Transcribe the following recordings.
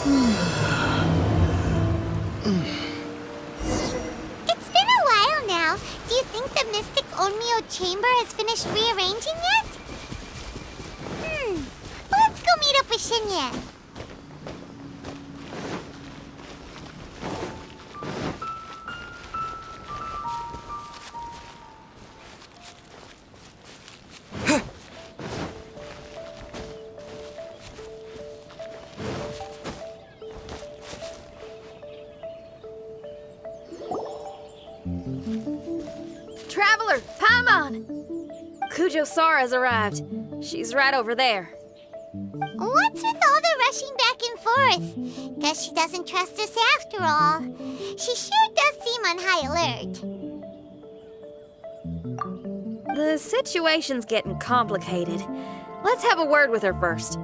It's been a while now. Do you think the Mystic Onmyo Chamber has finished rearranging yet? Let's go meet up with Shinyan. Traveler, Paimon! Kujo-Sara's arrived. She's right over there. What's with all the rushing back and forth? Guess she doesn't trust us after all. She sure does seem on high alert. The situation's getting complicated. Let's have a word with her first.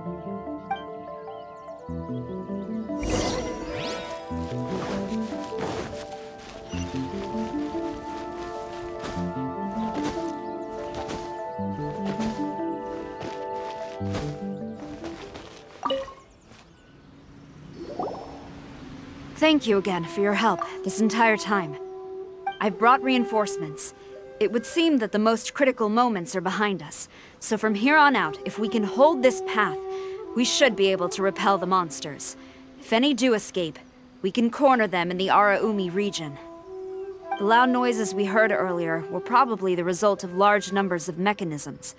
Thank you again for your help this entire time. I've brought reinforcements. It would seem that the most critical moments are behind us, so from here on out, if we can hold this path, we should be able to repel the monsters. If any do escape, we can corner them in the Araumi region. The loud noises we heard earlier were probably the result of large numbers of mechanisms.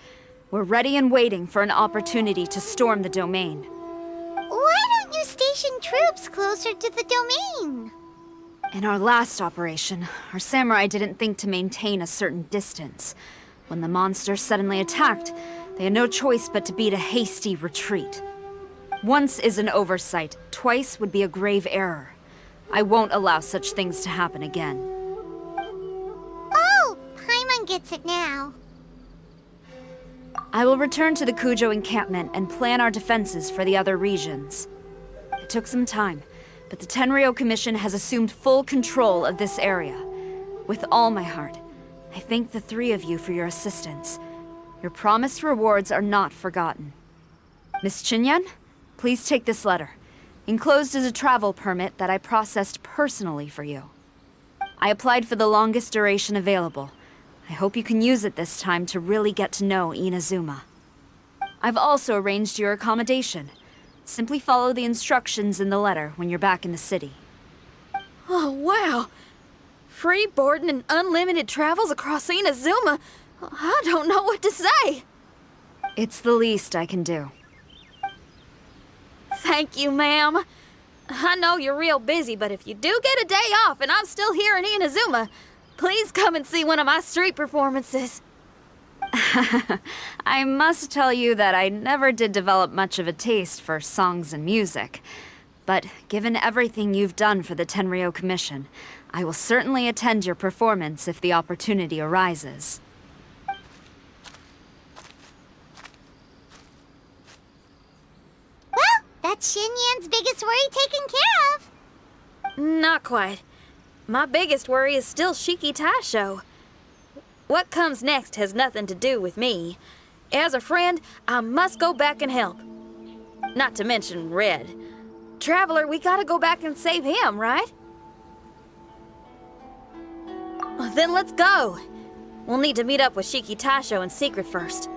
We're ready and waiting for an opportunity to storm the domain. Why don't you station troops closer to the domain? In our last operation, our samurai didn't think to maintain a certain distance. When the monsters suddenly attacked, they had no choice but to beat a hasty retreat. Once is an oversight, twice would be a grave error. I won't allow such things to happen again. Oh, Paimon gets it now. I will return to the Kujo encampment and plan our defenses for the other regions. It took some time, but the Tenryou Commission has assumed full control of this area. With all my heart, I thank the three of you for your assistance. Your promised rewards are not forgotten. Miss Chinyan, please take this letter. Enclosed is a travel permit that I processed personally for you. I applied for the longest duration available. I hope you can use it this time to really get to know Inazuma. I've also arranged your accommodation. Simply follow the instructions in the letter when you're back in the city. Oh, wow! Free boarding and unlimited travels across Inazuma? I don't know what to say! It's the least I can do. Thank you, ma'am. I know you're real busy, but if you do get a day off and I'm still here in Inazuma, please come and see one of my street performances. I must tell you that I never did develop much of a taste for songs and music. But given everything you've done for the Tenryou Commission, I will certainly attend your performance if the opportunity arises. Well, that's Shinyan's biggest worry taken care of. Not quite. My biggest worry is still Shiki Taisho. What comes next has nothing to do with me. As a friend, I must go back and help. Not to mention Red. Traveler, we gotta go back and save him, right? Well, then let's go. We'll need to meet up with Shiki Taisho in secret first.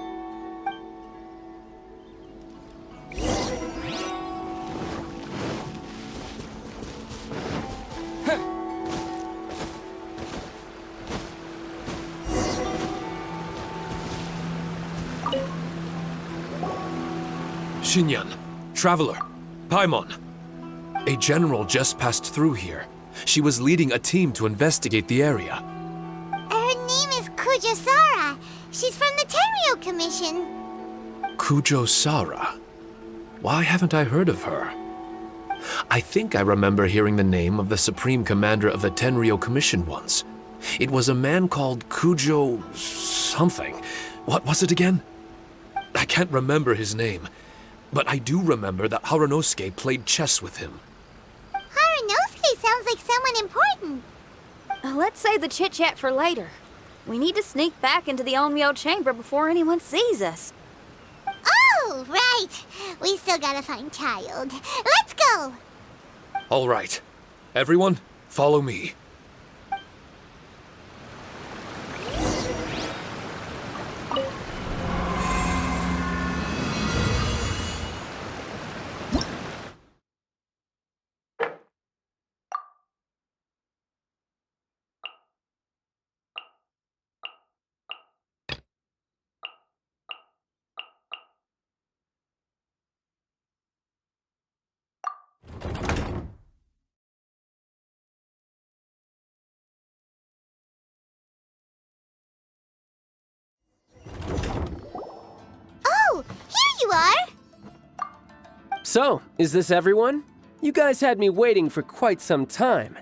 Shinyan, Traveler, Paimon. A general just passed through here. She was leading a team to investigate the area. Her name is Kujo-Sara. She's from the Tenryou Commission. Kujo-Sara? Why haven't I heard of her? I think I remember hearing the name of the Supreme Commander of the Tenryou Commission once. It was a man called Kujo... something. What was it again? I can't remember his name. But I do remember that Harunosuke played chess with him. Harunosuke sounds like someone important. Let's save the chit-chat for later. We need to sneak back into the Onmyo chamber before anyone sees us. Oh, right. We still gotta find Child. Let's go. All right. Everyone, follow me. Oh, here you are! So, is this everyone? You guys had me waiting for quite some time.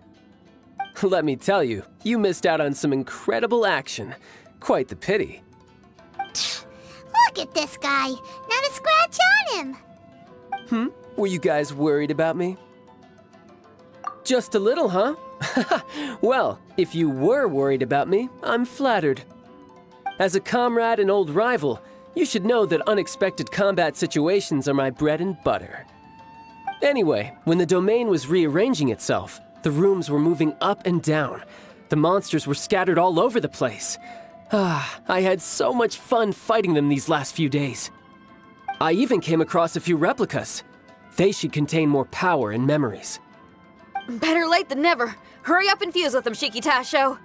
Let me tell you, you missed out on some incredible action. Quite the pity. Look at this guy. Not a scratch on him. Were you guys worried about me? Just a little, huh? Well, if you were worried about me, I'm flattered. As a comrade and old rival, you should know that unexpected combat situations are my bread and butter. Anyway, when the domain was rearranging itself, the rooms were moving up and down. The monsters were scattered all over the place. I had so much fun fighting them these last few days. I even came across a few replicas. They should contain more power and memories. Better late than never. Hurry up and fuse with them, Shiki Taisho.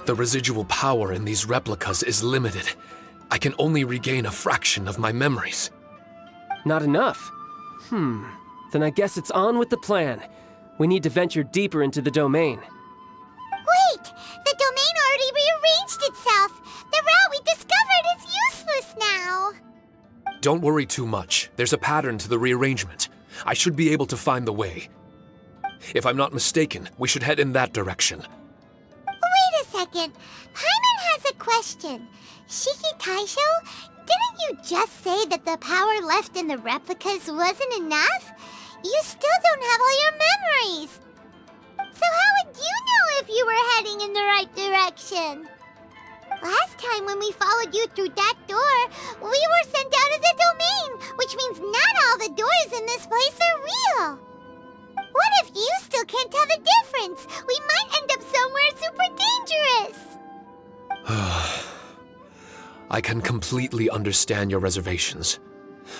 The residual power in these replicas is limited. I can only regain a fraction of my memories. Not enough? Then I guess it's on with the plan. We need to venture deeper into the domain. Wait! The domain already rearranged itself! The route we discovered is useless now! Don't worry too much. There's a pattern to the rearrangement. I should be able to find the way. If I'm not mistaken, we should head in that direction. Wait a second. Paimon has a question. Shiki Taisho, didn't you just say that the power left in the replicas wasn't enough? You still don't have all your memories. So how would you know if you were heading in the right direction? Last time when we followed you through that door, we were sent out of the domain, which means not all the doors in this place are real. What if you still can't tell the difference? We might end up somewhere super dangerous. I can completely understand your reservations.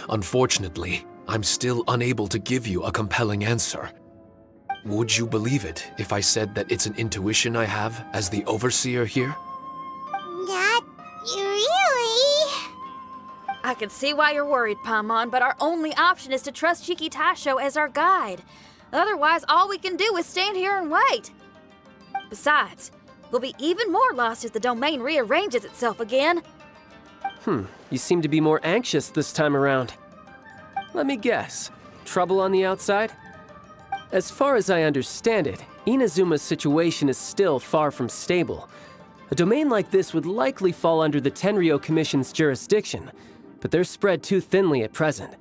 Unfortunately, I'm still unable to give you a compelling answer. Would you believe it if I said that it's an intuition I have as the overseer here? Not really. I can see why you're worried, Paimon, but our only option is to trust Shiki Taisho as our guide. Otherwise, all we can do is stand here and wait. Besides, we'll be even more lost if the domain rearranges itself again. You seem to be more anxious this time around. Let me guess. Trouble on the outside? As far as I understand it, Inazuma's situation is still far from stable. A domain like this would likely fall under the Tenryou Commission's jurisdiction, but they're spread too thinly at present.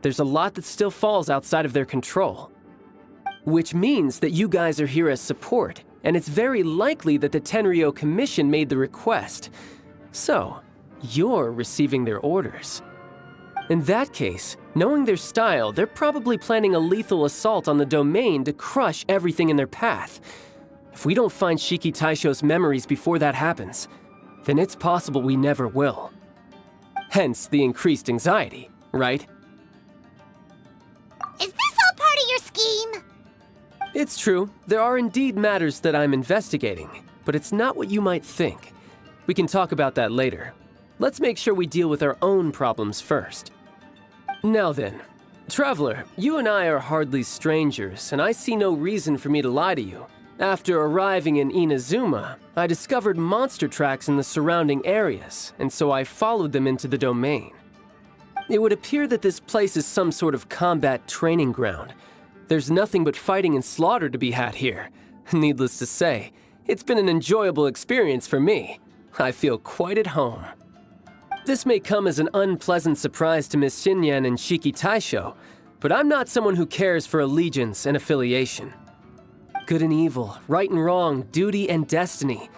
There's a lot that still falls outside of their control. Which means that you guys are here as support, and it's very likely that the Tenryou Commission made the request. So, you're receiving their orders. In that case, knowing their style, they're probably planning a lethal assault on the domain to crush everything in their path. If we don't find Shiki Taisho's memories before that happens, then it's possible we never will. Hence the increased anxiety, right? Is this all part of your scheme? It's true, there are indeed matters that I'm investigating, but it's not what you might think. We can talk about that later. Let's make sure we deal with our own problems first. Now then, Traveler, you and I are hardly strangers, and I see no reason for me to lie to you. After arriving in Inazuma, I discovered monster tracks in the surrounding areas, and so I followed them into the domain. It would appear that this place is some sort of combat training ground. There's nothing but fighting and slaughter to be had here. Needless to say, it's been an enjoyable experience for me. I feel quite at home. This may come as an unpleasant surprise to Miss Xinyan and Shiki Taisho, but I'm not someone who cares for allegiance and affiliation. good and evil, right and wrong, duty and destiny.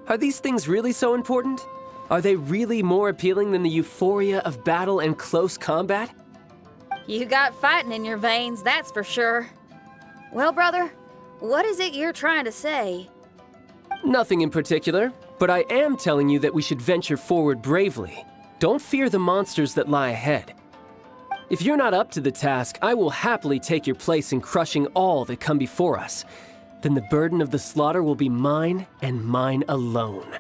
Are these things really so important? Are they really more appealing than the euphoria of battle and close combat? You got fighting in your veins, that's for sure. Well, brother, what is it you're trying to say? Nothing in particular, but I am telling you that we should venture forward bravely. Don't fear the monsters that lie ahead. If you're not up to the task, I will happily take your place in crushing all that come before us. Then the burden of the slaughter will be mine and mine alone.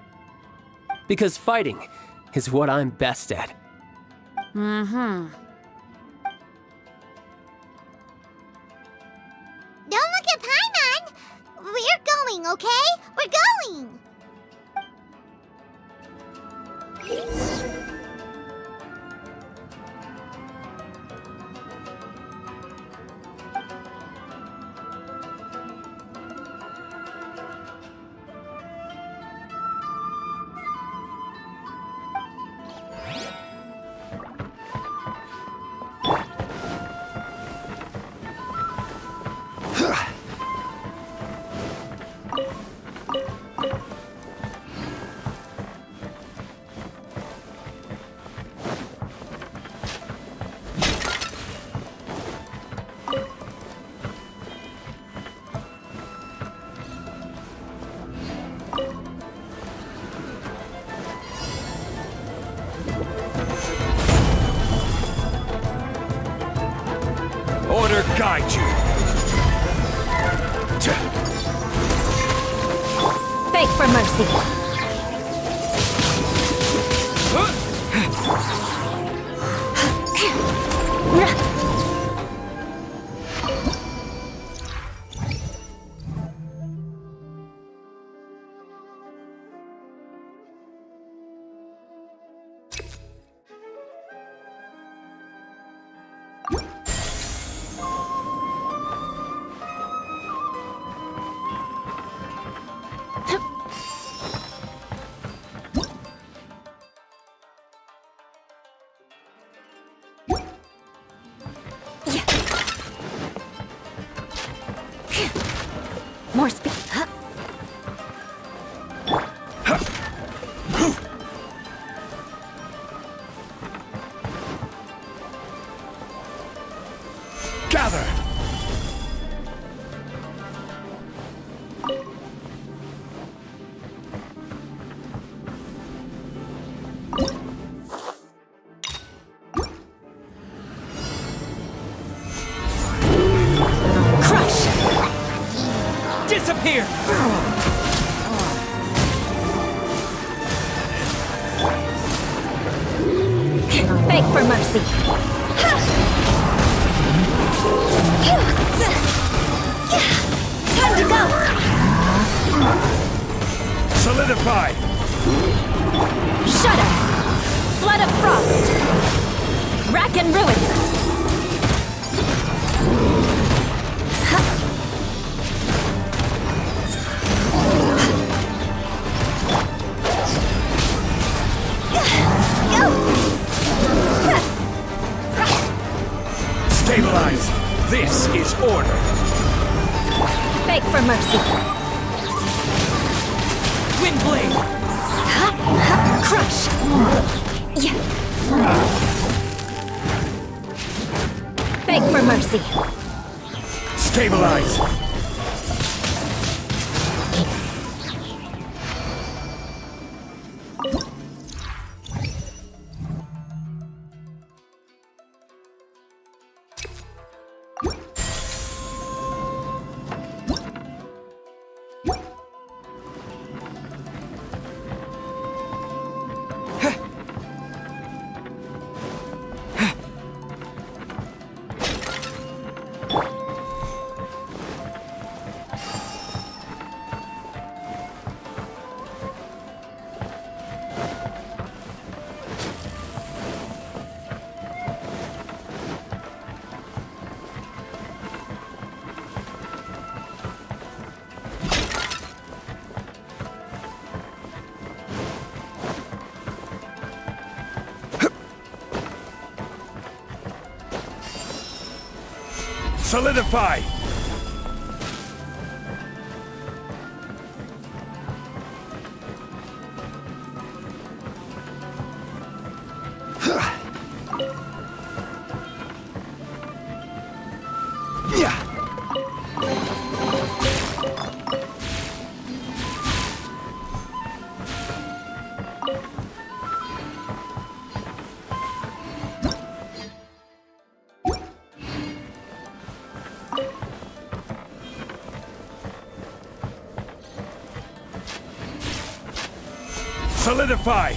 Because fighting is what I'm best at. Don't look at Paimon! We're going, okay? We're going! Order guide you. Beg for mercy. More speed. Gather. Disappear! Beg for mercy. Time to go. Solidify! Shudder. Flood of frost. Rack and ruin. Stabilize! This is order! Beg for mercy. Windblade! Crush. Beg for mercy. Stabilize! Solidify! Solidify!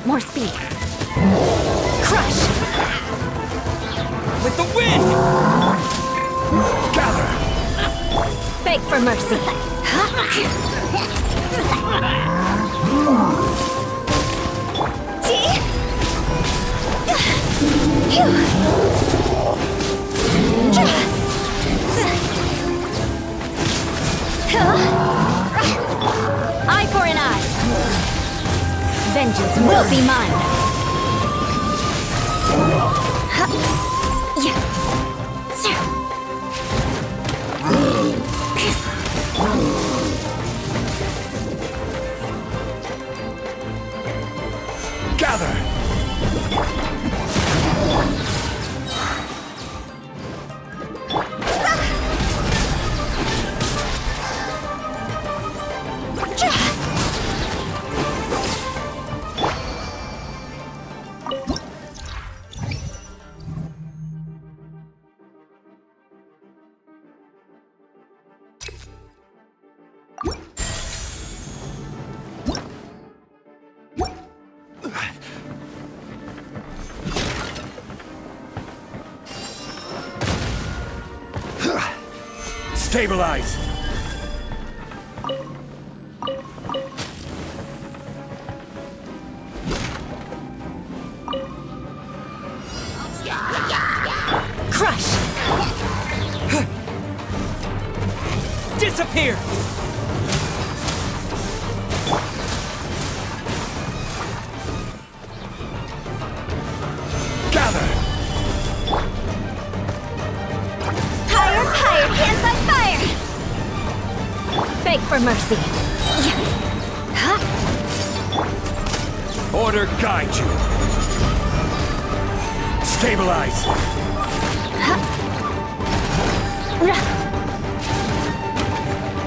More speed. Crush! With the wind! Gather! Beg for mercy. Eye for an eye. Vengeance will be mine. Gather! Stabilize! Crush! Disappear! Gather! Higher, hands on fire! Beg for mercy. Order guide you! Stabilize!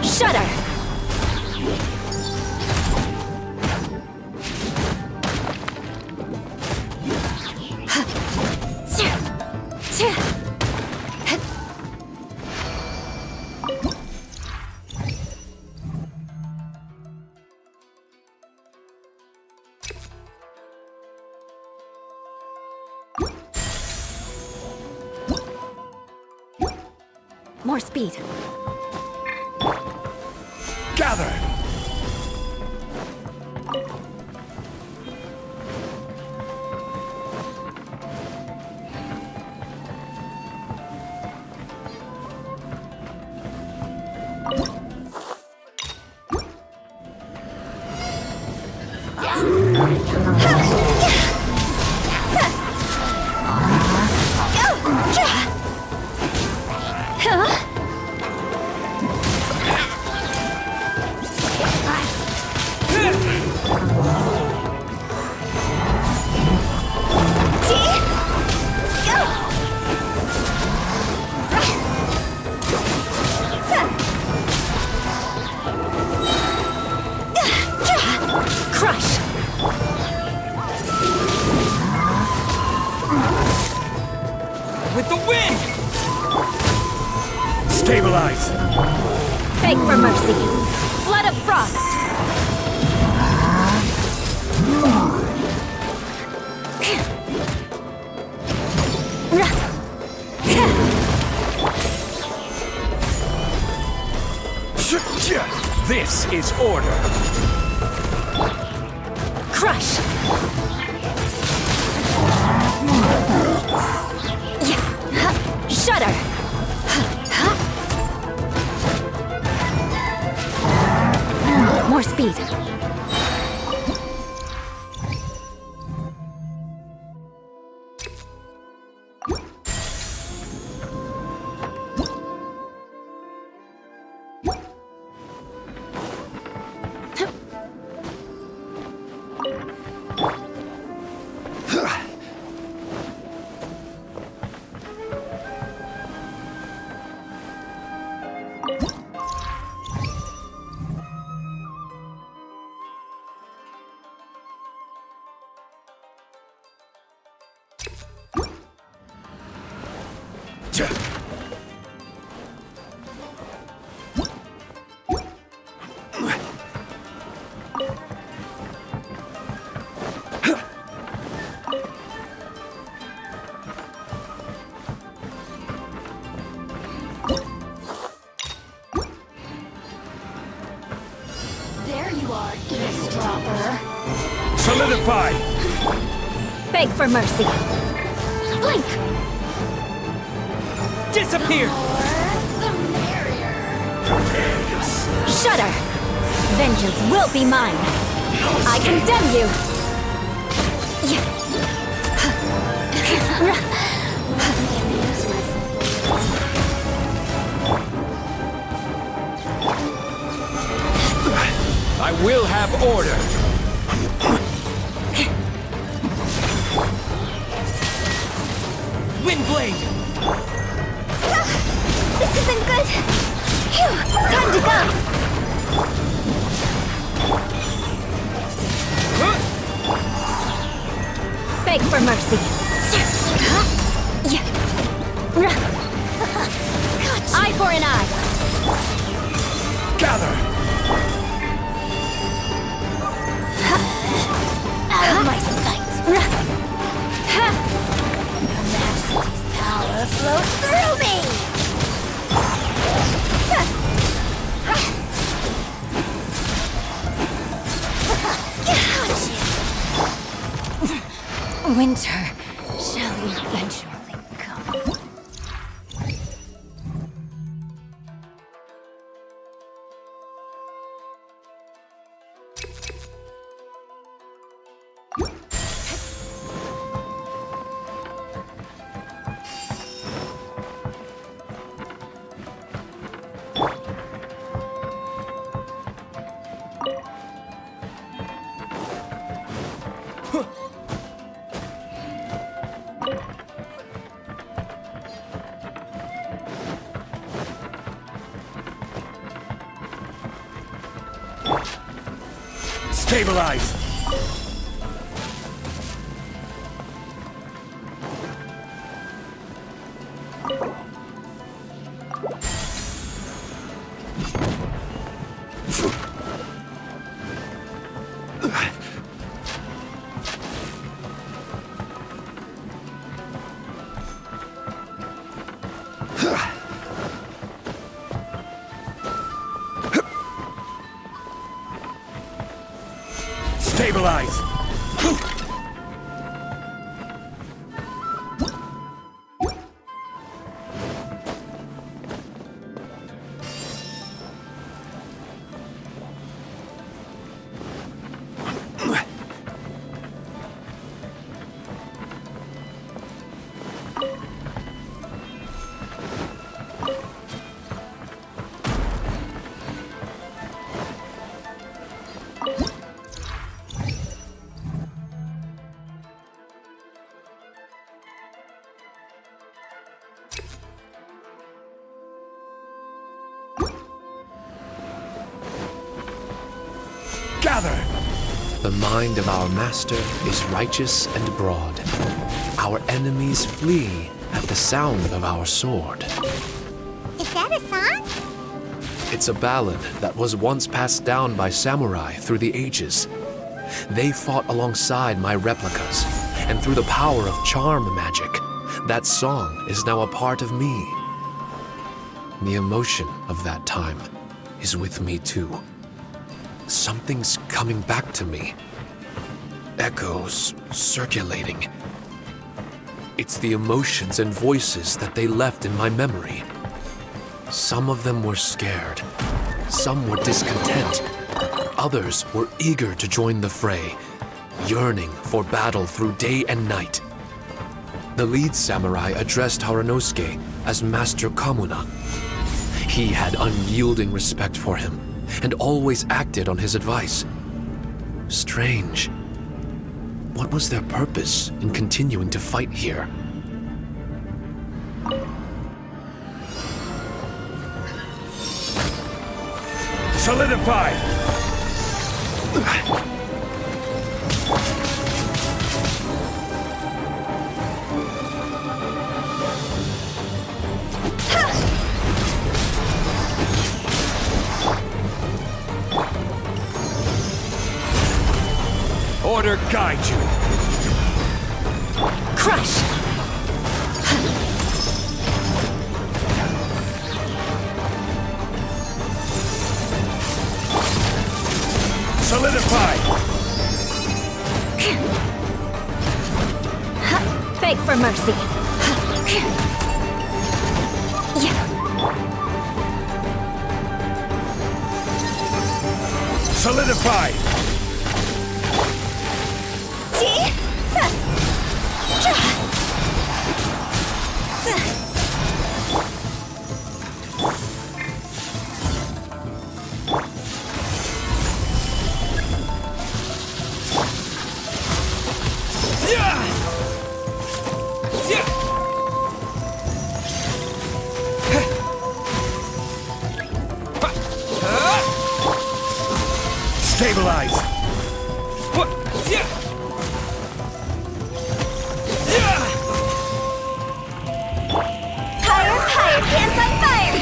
Shudder! More speed. Gather! Crush! With the wind! Stabilize! Beg for mercy. Flood of frost! This is order! Crush! Shudder! More speed. There you are, eavesdropper. Solidify! Beg for mercy. Blink! Disappear! The merrier. Shudder! Vengeance will be mine. I condemn you. Amuse myself. I will have order! Windblade! This isn't good. Phew, time to go. Beg for mercy. Eye for an eye. Gather! Out of my sight. Your Majesty's power flows through me. Winter shall eventually come. Stabilize! Stabilize! Gather! The mind of our master is righteous and broad. Our enemies flee at the sound of our sword. Is that a song? It's a ballad that was once passed down by samurai through the ages. They fought alongside my replicas, and through the power of charm magic, that song is now a part of me. The emotion of that time is with me too. Something's coming back to me. Echoes circulating. It's the emotions and voices that they left in my memory. Some of them were scared. Some were discontent. Others were eager to join the fray, yearning for battle through day and night. The lead samurai addressed Haranosuke as Master Kamuna. He had unyielding respect for him, and always acted on his advice. Strange. What was their purpose in continuing to fight here? Solidify! Order guide you. Crush! Solidify. Beg for mercy. Solidify. Stabilize. Higher, hands on fire!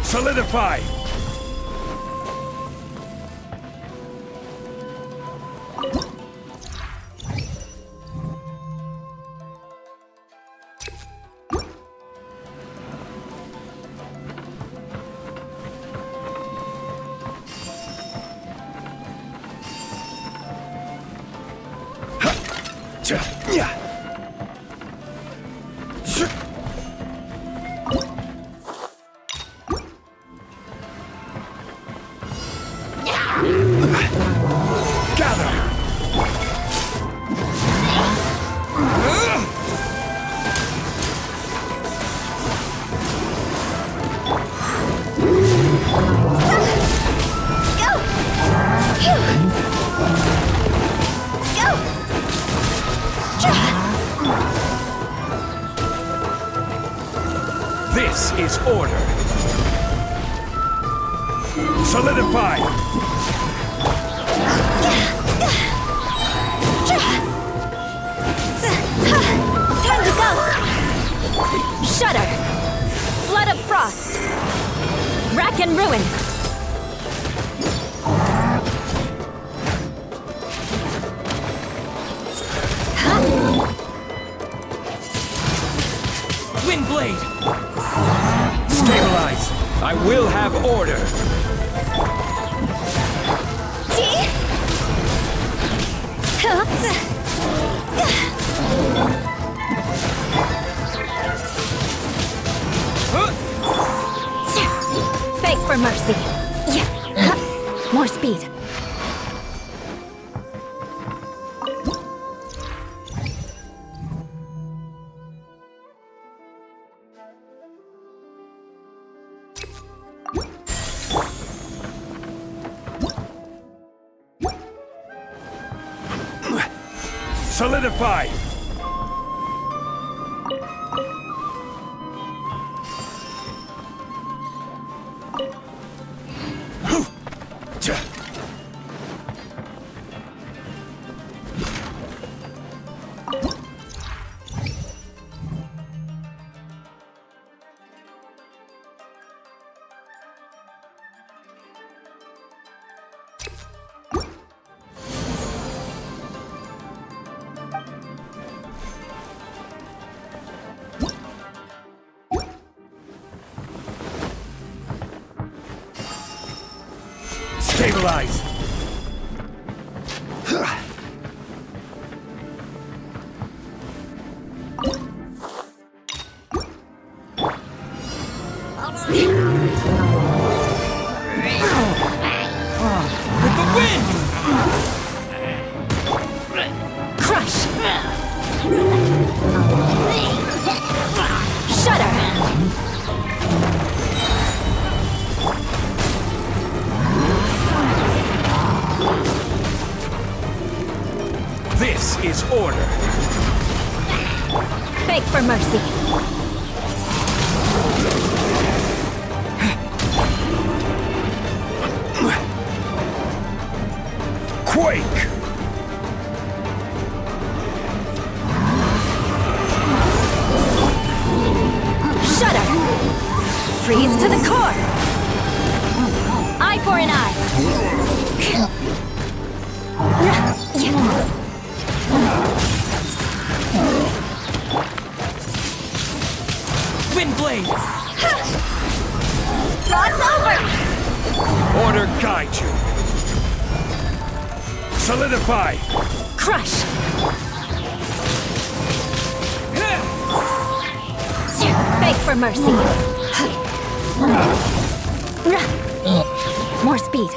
Solidify. This is order. Solidify. Time to go! Shudder! Flood of frost! Rack and ruin! Windblade. Stabilize. I will have order. Beg for mercy. More speed. Solidify. Stabilize! With the wind! Crush! Shudder! This is order. Beg for mercy. Quake! Shudder! Freeze to the core! Eye for an eye! Wind blade! Cross over! Order guide you. Solidify! Crush! Beg for mercy. More speed.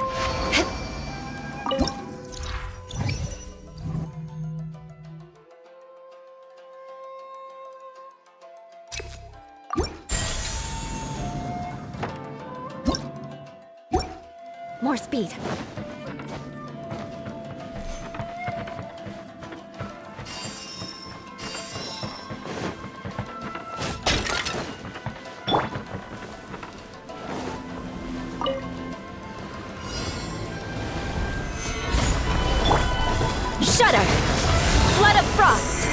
More speed. Shudder! Flood of frost!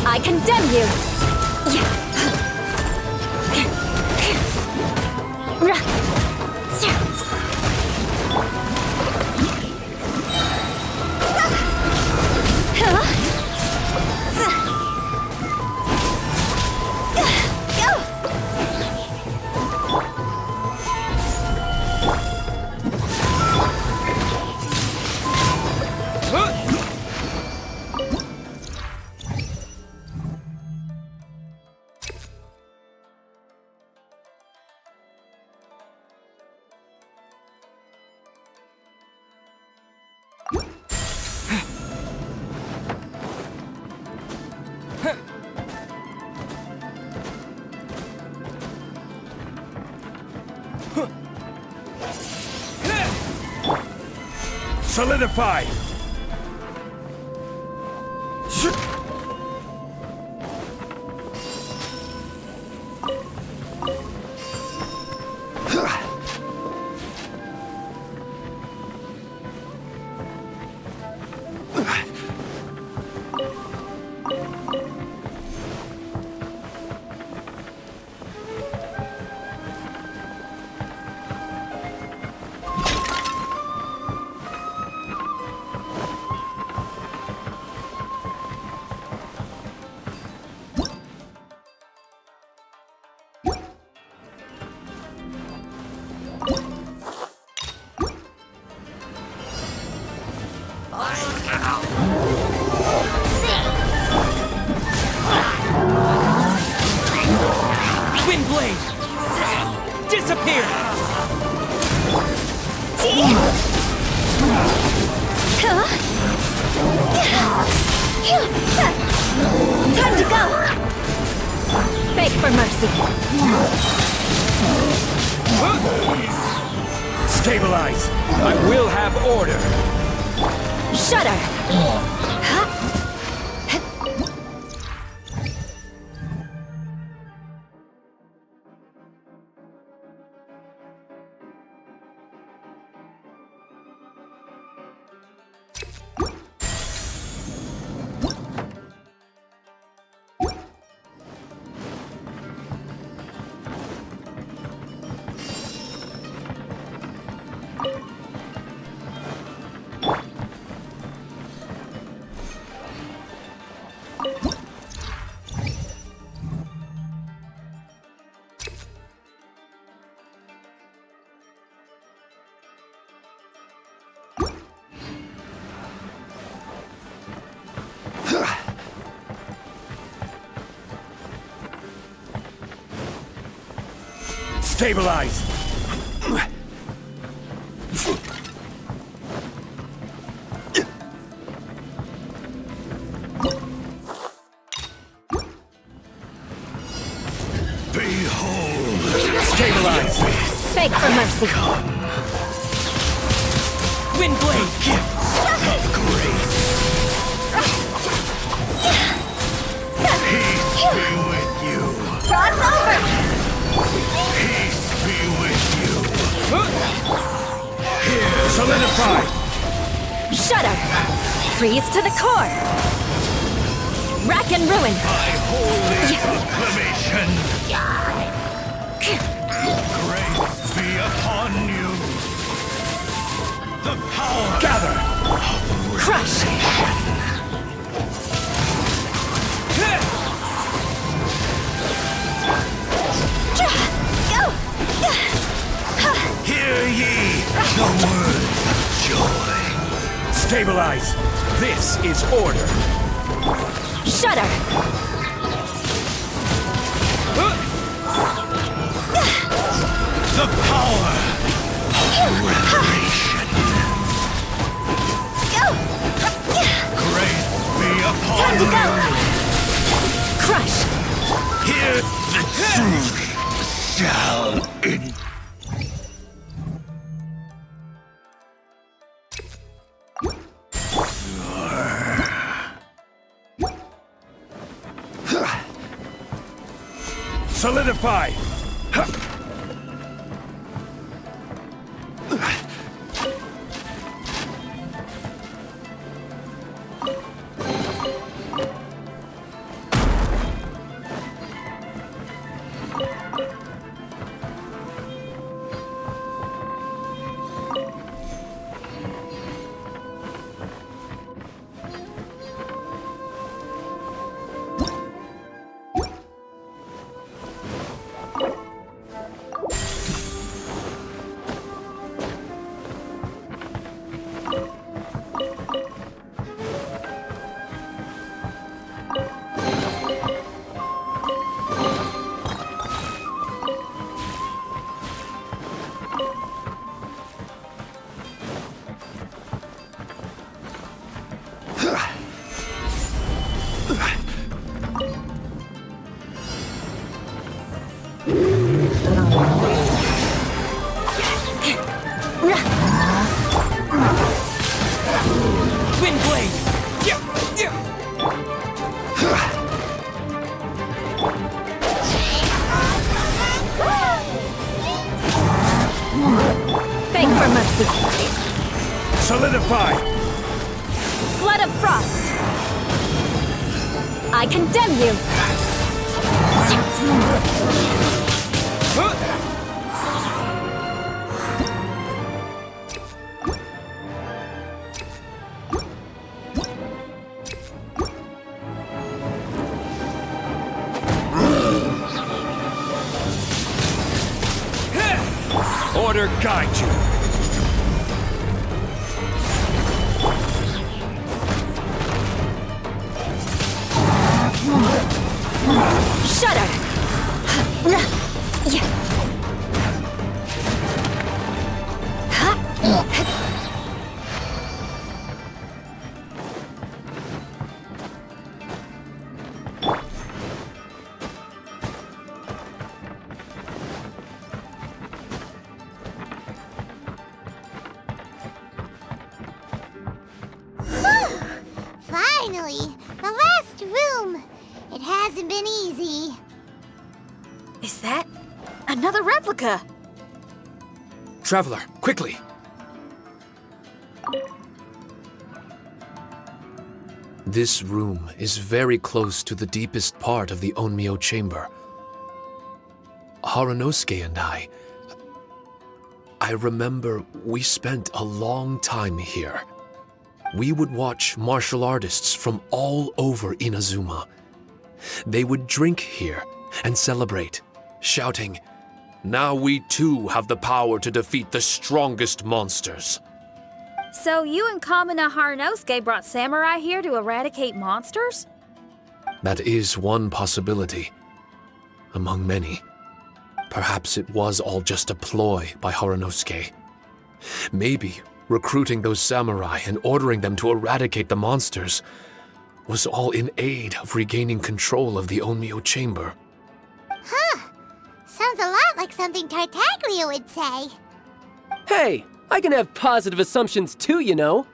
I condemn you! Solidify! Wind blade! Disappear! Time to go! Beg for mercy. Stabilize! I will have order! Shudder! Stabilize! Behold! Stabilize! Beg for mercy. Wind blade! Peace be with you. Cross over. Peace be with you. Solidify! Shudder. Freeze to the core. Rack and ruin. My holy proclamation. Grace be upon you. The power Gather! Crush. Go. Hear ye the words of joy. Stabilize! This is order! Shudder. The power of revelation. Go. Grace be upon Time to go. you. Crush. Hear the truth shall in. Solidify! Wind blade! Beg for mercy. Solidify! Flood of frost. I condemn you. Order guide you! Shudder. Finally, the last room. It hasn't been easy. Is that another replica? Traveler, quickly! This room is very close to the deepest part of the Onmyo chamber. Haranosuke and I remember we spent a long time here. We would watch martial artists from all over Inazuma. They would drink here and celebrate, shouting, "Now we too have the power to defeat the strongest monsters." So you and Kamina Haranosuke brought samurai here to eradicate monsters? That is one possibility, among many. Perhaps it was all just a ploy by Haranosuke. Maybe recruiting those samurai and ordering them to eradicate the monsters was all in aid of regaining control of the Onmyo chamber. Huh. Sounds a lot like something Tartaglia would say. Hey, I can have positive assumptions too, you know.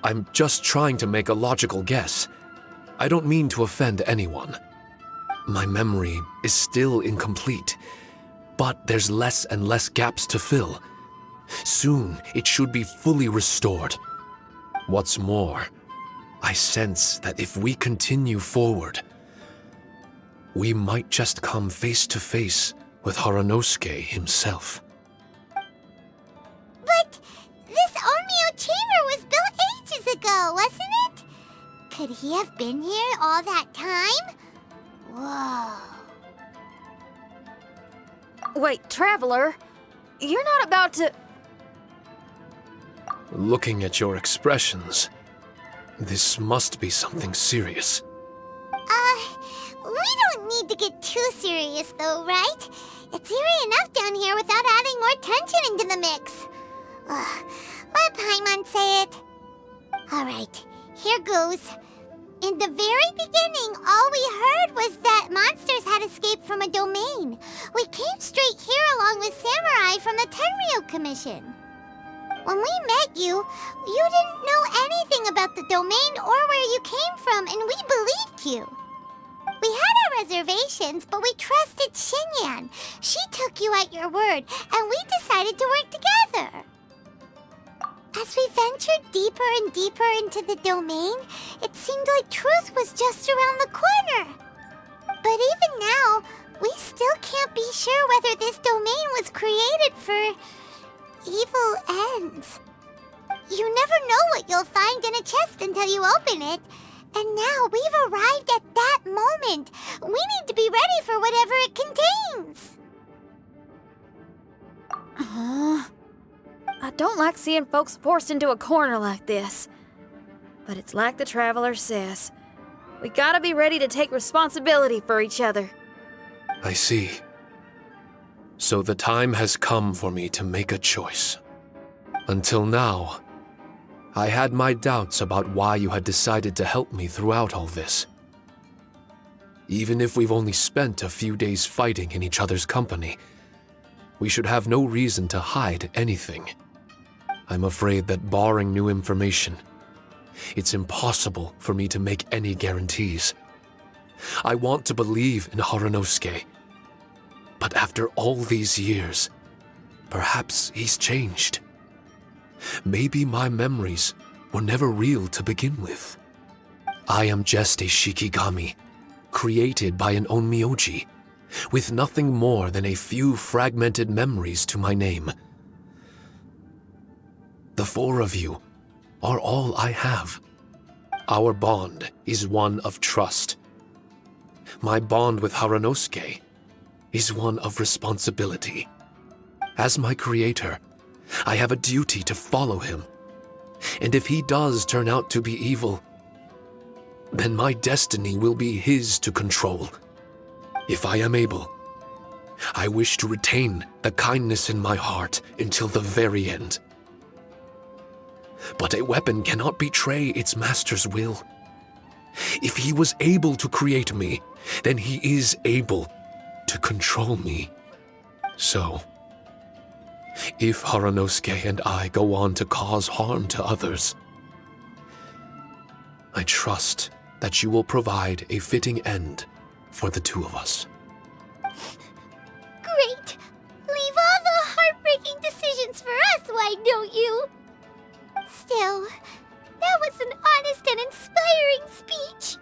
I'm just trying to make a logical guess. I don't mean to offend anyone. My memory is still incomplete, but there's less and less gaps to fill. Soon, it should be fully restored. What's more, I sense that if we continue forward, we might just come face to face with Haranosuke himself. But this Onmyo chamber was built ages ago, wasn't it? Could he have been here all that time? Whoa. Wait, Traveler, you're not about to... Looking at your expressions, this must be something serious. We don't need to get too serious though, right? It's eerie enough down here without adding more tension into the mix. Let Paimon say it. Alright, here goes. In the very beginning, all we heard was that monsters had escaped from a domain. We came straight here along with samurai from the Tenryou Commission. When we met you, you didn't know anything about the domain or where you came from, and we believed you. We had our reservations, but we trusted Xinyan. She took you at your word, and we decided to work together. As we ventured deeper and deeper into the domain, it seemed like truth was just around the corner. But even now, we still can't be sure whether this domain was created for evil ends. You never know what you'll find in a chest until you open it. And now we've arrived at that moment. We need to be ready for whatever it contains. I don't like seeing folks forced into a corner like this. But it's like the Traveler says. We gotta be ready to take responsibility for each other. I see. So the time has come for me to make a choice. Until now, I had my doubts about why you had decided to help me throughout all this. Even if we've only spent a few days fighting in each other's company, we should have no reason to hide anything. I'm afraid that barring new information, it's impossible for me to make any guarantees. I want to believe in Haranosuke, but after all these years, perhaps he's changed. Maybe my memories were never real to begin with. I am just a Shikigami, created by an Onmyoji, with nothing more than a few fragmented memories to my name. The four of you are all I have. Our bond is one of trust. My bond with Haranosuke is one of responsibility. As my creator, I have a duty to follow him. And if he does turn out to be evil, then my destiny will be his to control. If I am able, I wish to retain the kindness in my heart until the very end. But a weapon cannot betray its master's will. If he was able to create me, then he is able to control me. So, if Haranosuke and I go on to cause harm to others, I trust that you will provide a fitting end for the two of us. Great! Leave all the heartbreaking decisions for us, why don't you? Still, that was an honest and inspiring speech.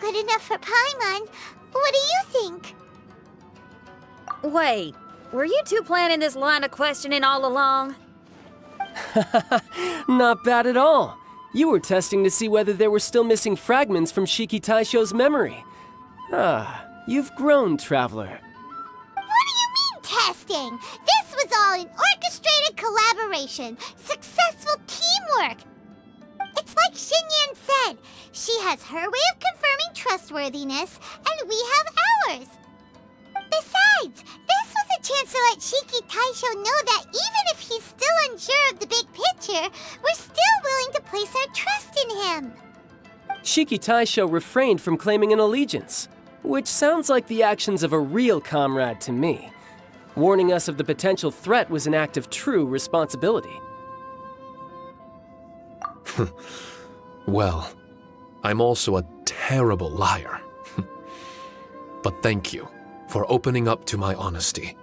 Good enough for Paimon. What do you think? Wait, were you two planning this line of questioning all along? Not bad at all. You were testing to see whether there were still missing fragments from Shiki Taisho's memory. You've grown, Traveler. What do you mean, testing? This was all an orchestrated collaboration. Successful teamwork. It's like Xinyan said. She has her way of confirming trustworthiness, and we have ours. Besides, this chance to let Shiki Taisho know that even if he's still unsure of the big picture, we're still willing to place our trust in him. Shiki Taisho refrained from claiming an allegiance, which sounds like the actions of a real comrade to me. Warning us of the potential threat was an act of true responsibility. Well, I'm also a terrible liar. But thank you for opening up to my honesty.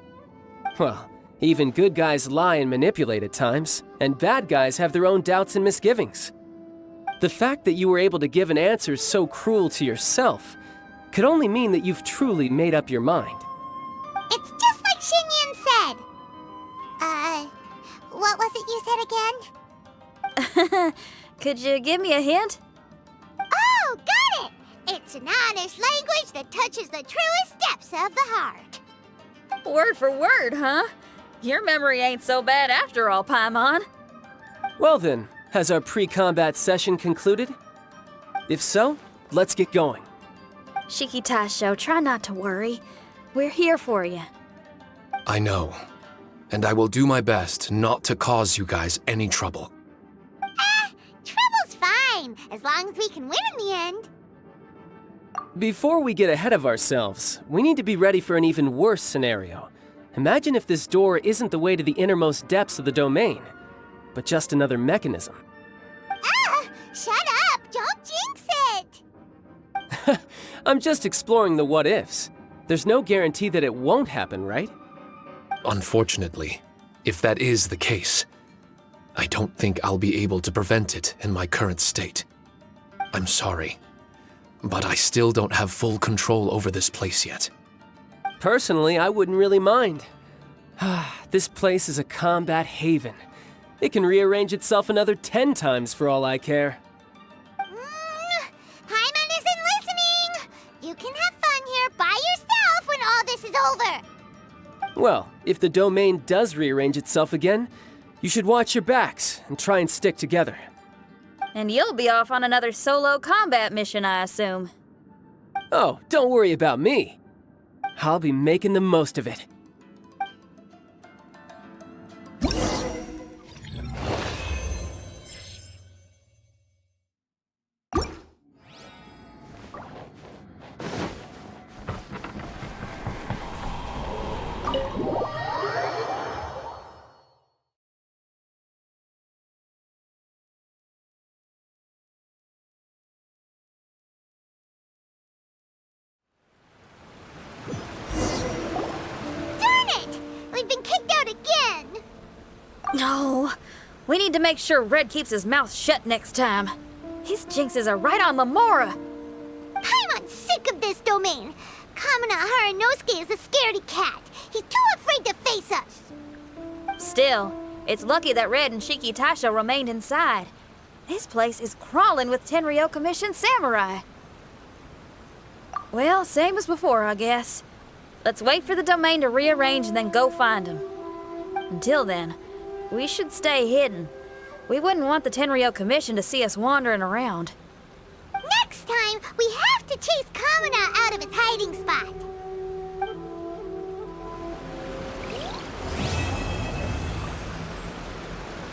Well, even good guys lie and manipulate at times, and bad guys have their own doubts and misgivings. The fact that you were able to give an answer so cruel to yourself could only mean that you've truly made up your mind. It's just like Xinyan said. What was it you said again? Could you give me a hint? Oh, got it! It's an honest language that touches the truest depths of the heart. Word for word, huh? Your memory ain't so bad after all, Paimon. Well then, has our pre-combat session concluded? If so, let's get going. Shiki Taisho, try not to worry. We're here for you. I know, and I will do my best not to cause you guys any trouble. Trouble's fine, as long as we can win in the end. Before we get ahead of ourselves, we need to be ready for an even worse scenario. Imagine if this door isn't the way to the innermost depths of the domain, but just another mechanism. Shut up! Don't jinx it! I'm just exploring the what-ifs. There's no guarantee that it won't happen, right? Unfortunately, if that is the case, I don't think I'll be able to prevent it in my current state. I'm sorry, but I still don't have full control over this place yet. Personally, I wouldn't really mind. This place is a combat haven. It can rearrange itself another 10 times for all I care. Paimon isn't listening! You can have fun here by yourself when all this is over! Well, if the domain does rearrange itself again, you should watch your backs and try and stick together. And you'll be off on another solo combat mission, I assume. Oh, don't worry about me. I'll be making the most of it. We've been kicked out again! No, we need to make sure Red keeps his mouth shut next time. His jinxes are right on Lamora. Paimon's sick of this domain. Kamina Haranosuke is a scaredy cat. He's too afraid to face us. Still, it's lucky that Red and Shiki Taisho remained inside. This place is crawling with Tenryo commissioned samurai. Well, same as before, I guess. Let's wait for the domain to rearrange and then go find him. Until then, we should stay hidden. We wouldn't want the Tenryo Commission to see us wandering around. Next time, we have to chase Kamina out of his hiding spot.